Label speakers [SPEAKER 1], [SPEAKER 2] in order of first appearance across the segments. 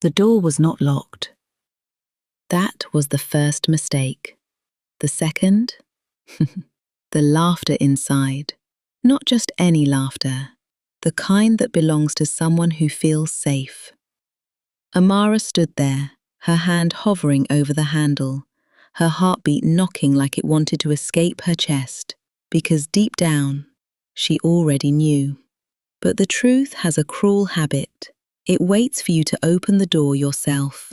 [SPEAKER 1] The door was not locked. That was the first mistake. The second? The laughter inside. Not just any laughter, the kind that belongs to someone who feels safe. Amara stood there, her hand hovering over the handle, her heartbeat knocking like it wanted to escape her chest, because deep down, she already knew. But the truth has a cruel habit. It waits for you to open the door yourself.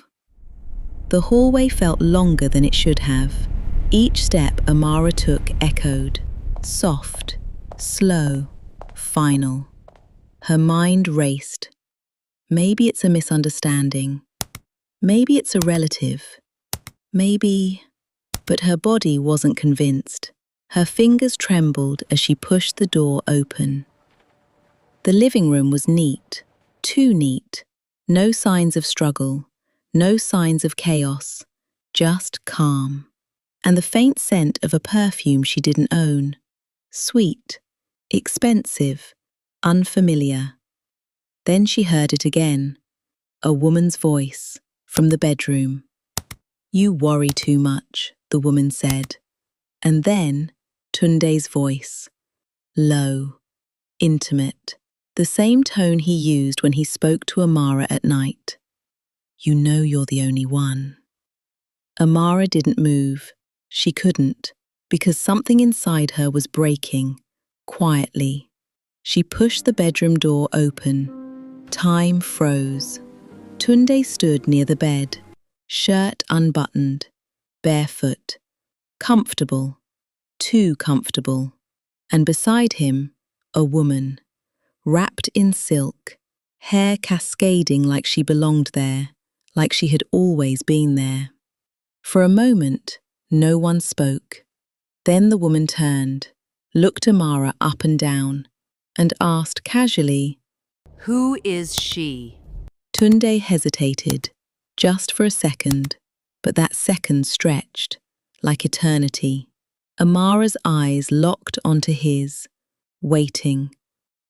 [SPEAKER 1] The hallway felt longer than it should have. Each step Amara took echoed, soft, slow, final. Her mind raced. Maybe it's a misunderstanding. Maybe it's a relative. Maybe... But her body wasn't convinced. Her fingers trembled as she pushed the door open. The living room was neat, too neat. No signs of struggle, no signs of chaos, just calm. And the faint scent of a perfume she didn't own. Sweet, expensive, unfamiliar. Then she heard it again, a woman's voice from the bedroom. "You worry too much," the woman said. And then Tunde's voice, low, intimate, the same tone he used when he spoke to Amara at night. "You know you're the only one." Amara didn't move. She couldn't, because something inside her was breaking, quietly. She pushed the bedroom door open. Time froze. Tunde stood near the bed, shirt unbuttoned, barefoot, comfortable, too comfortable. And beside him, a woman, wrapped in silk, hair cascading like she belonged there, like she had always been there. For a moment, no one spoke. Then the woman turned, looked Amara up and down, and asked casually,
[SPEAKER 2] "Who is she?"
[SPEAKER 1] Tunde hesitated, just for a second, but that second stretched, like eternity. Amara's eyes locked onto his, waiting,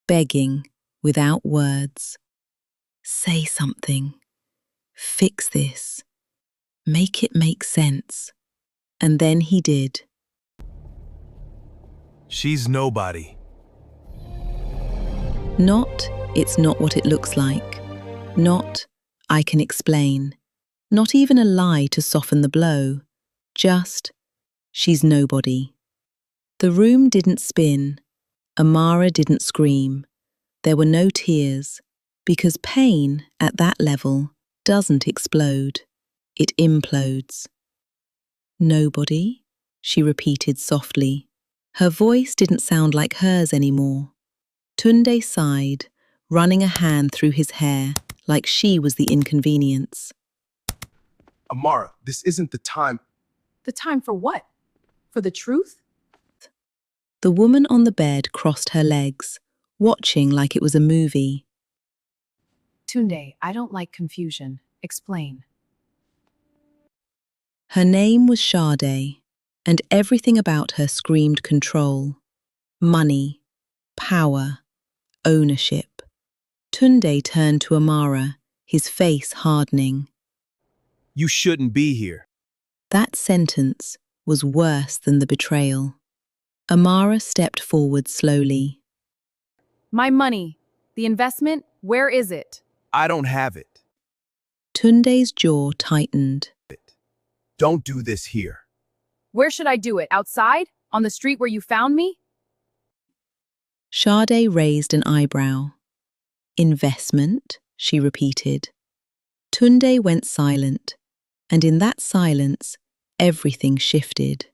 [SPEAKER 1] begging, without words. "Say something. Fix this. Make it make sense." And then he did.
[SPEAKER 3] "She's nobody."
[SPEAKER 1] Not, "It's not what it looks like." Not, "I can explain." Not even a lie to soften the blow. Just, "She's nobody." The room didn't spin. Amara didn't scream. There were no tears, because pain at that level doesn't explode. It implodes. "Nobody?" she repeated softly. Her voice didn't sound like hers anymore. Tunde sighed, running a hand through his hair, like she was the inconvenience.
[SPEAKER 3] "Amara, this isn't the time."
[SPEAKER 2] The time for what? For the truth?
[SPEAKER 1] The woman on the bed crossed her legs, watching like it was a movie.
[SPEAKER 2] Tunde, I don't like confusion. Explain.
[SPEAKER 1] Her name was Sade, and everything about her screamed control. Money, power, ownership. Tunde turned to Amara, his face hardening.
[SPEAKER 3] "You shouldn't be here."
[SPEAKER 1] That sentence was worse than the betrayal. Amara stepped forward slowly.
[SPEAKER 2] My money. The investment, where is it?
[SPEAKER 3] "I don't have it."
[SPEAKER 1] Tunde's jaw tightened.
[SPEAKER 3] "Don't do this here."
[SPEAKER 2] Where should I do it? Outside? On the street where you found me?
[SPEAKER 1] Sade raised an eyebrow. "Investment?" she repeated. Tunde went silent, and in that silence, everything shifted.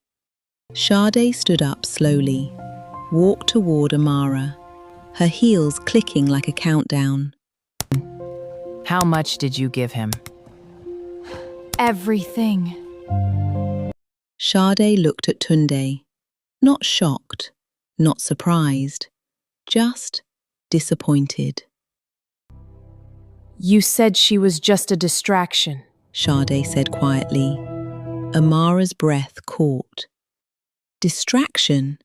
[SPEAKER 1] Sade stood up slowly, walked toward Amara, her heels clicking like a countdown.
[SPEAKER 2] How much did you give him? Everything.
[SPEAKER 1] Sade looked at Tunde, not shocked, not surprised, just disappointed.
[SPEAKER 2] You said she was just a distraction.
[SPEAKER 1] Sade said quietly. Amara's breath caught. Distraction?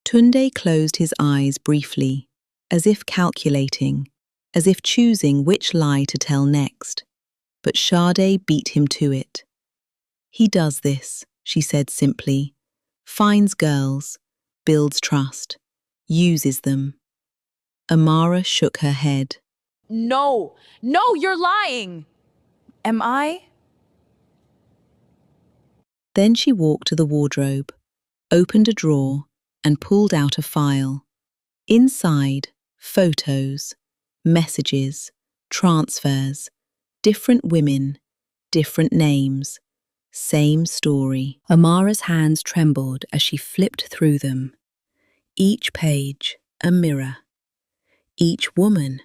[SPEAKER 1] Tunde closed his eyes briefly, as if calculating, as if choosing which lie to tell next. but Sade beat him to it. He does this, she said simply. Finds girls, builds trust, uses them. Amara shook her head.
[SPEAKER 4] No, you're lying. Am I?
[SPEAKER 1] Then she walked to the wardrobe, opened a drawer, and pulled out a file. Inside, photos, messages, transfers, different women, different names, same story. Amara's hands trembled as she flipped through them. Each page, a mirror. Each woman,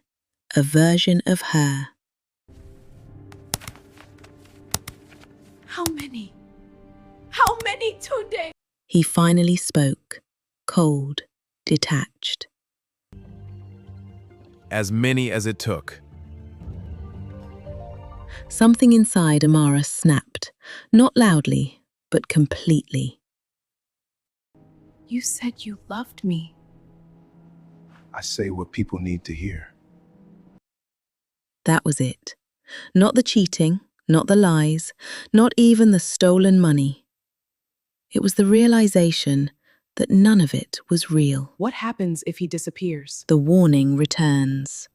[SPEAKER 1] a version of her.
[SPEAKER 4] How many? How many today?
[SPEAKER 1] He finally spoke, cold, detached.
[SPEAKER 3] As many as it took.
[SPEAKER 1] Something inside Amara snapped, not loudly, but completely.
[SPEAKER 2] You said you loved me.
[SPEAKER 3] I say what people need to hear.
[SPEAKER 1] That was it. Not the cheating, not the lies, not even the stolen money. It was the realization that none of it was real.
[SPEAKER 2] What happens if he disappears?
[SPEAKER 1] The warning returns.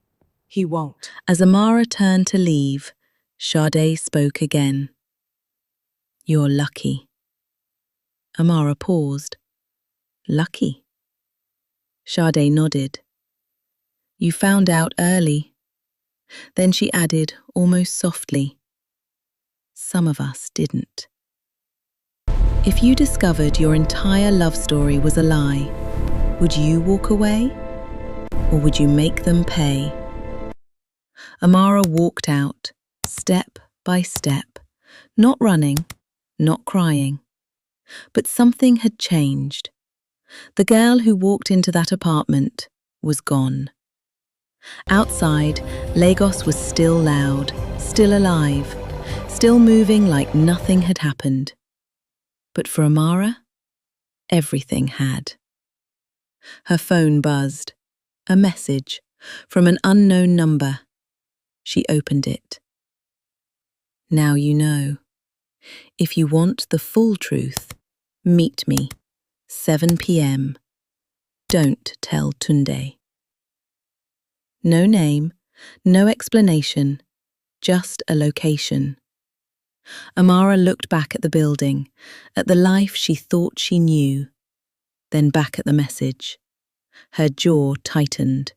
[SPEAKER 2] He won't.
[SPEAKER 1] As Amara turned to leave, Sade spoke again. You're lucky. Amara paused. Lucky? Sade nodded. You found out early. Then she added, almost softly, some of us didn't. If you discovered your entire love story was a lie, would you walk away? Or would you make them pay? Amara walked out, step by step, not running, not crying. But something had changed. The girl who walked into that apartment was gone. Outside, Lagos was still loud, still alive, still moving like nothing had happened. But for Amara, everything had. Her phone buzzed. A message from an unknown number. She opened it. Now you know. If you want the full truth, meet me, 7 p.m. Don't tell Tunde. No name, no explanation, just a location. Amara looked back at the building, at the life she thought she knew, then back at the message. Her jaw tightened.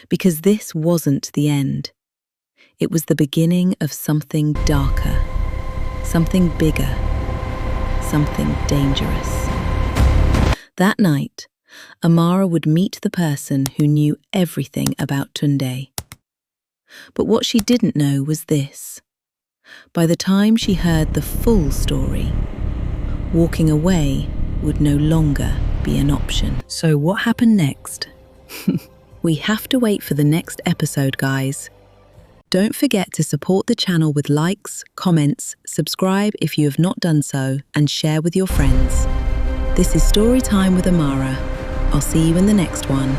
[SPEAKER 1] Because this wasn't the end. It was the beginning of something darker, something bigger, something dangerous. That night, Amara would meet the person who knew everything about Tunde. But what she didn't know was this. By the time she heard the full story, walking away would no longer be an option. So what happened next? We have to wait for the next episode, guys. Don't forget to support the channel with likes, comments, subscribe if you have not done so, and share with your friends. This is Storytime with Amara. I'll see you in the next one.